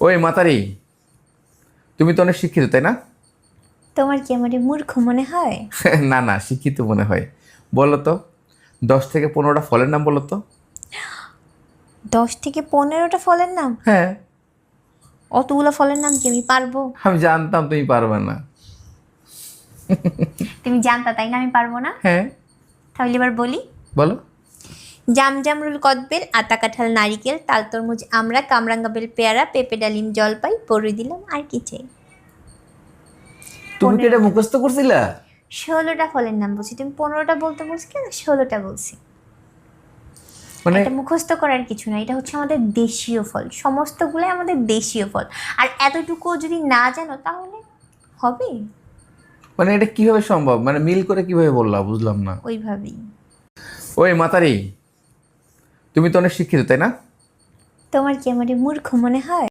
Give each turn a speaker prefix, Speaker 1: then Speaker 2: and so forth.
Speaker 1: ওই মাতারি, তুমি তো অনেক শিক্ষিত তাই না?
Speaker 2: তোমার কি আমার মূর্খ মনে হয়?
Speaker 1: না না, শিক্ষিত মনে হয়। বলো তো, 10 থেকে 15টা ফলের নাম বলো তো।
Speaker 2: 10 থেকে 15টা ফলের নাম?
Speaker 1: হ্যাঁ।
Speaker 2: অতগুলো ফলের নাম কি আমি পারবো?
Speaker 1: আমি জানতাম তুমি পারবে না।
Speaker 2: তুমি জানতা তাই না আমি পারবো না?
Speaker 1: হ্যাঁ,
Speaker 2: তাহলে এবার বলি।
Speaker 1: বলো।
Speaker 2: জাম জামরুল কদবেল আতা কাঁঠাল নারিকেল তাল তরমুজ আমড়া কামরাঙ্গা বেল পেয়ারা পেঁপে ডালিম জলপাই বড়ই দিলাম আর কি চাই?
Speaker 1: তুমি কি এটা মুখস্থ করছিলা?
Speaker 2: 16টা ফলের নাম বলছি, তুমি 15টা বলতে বলছি কেন? 16টা বলছি।
Speaker 1: মানে
Speaker 2: এটা মুখস্থ করার কিছু না, এটা হচ্ছে আমাদের দেশীয় ফল, সমস্তগুলোই আমাদের দেশীয় ফল। আর এতটুকুও যদি না জানো তাহলে হবে?
Speaker 1: মানে এটা কিভাবে সম্ভব? মানে মিল করে কিভাবে বললা, বুঝলাম না।
Speaker 2: ওইভাবেই।
Speaker 1: ওই মাতারি, তুমি তো অনেক শিক্ষিত তাই না?
Speaker 2: তোমার কি আমার মূর্খ মনে হয়?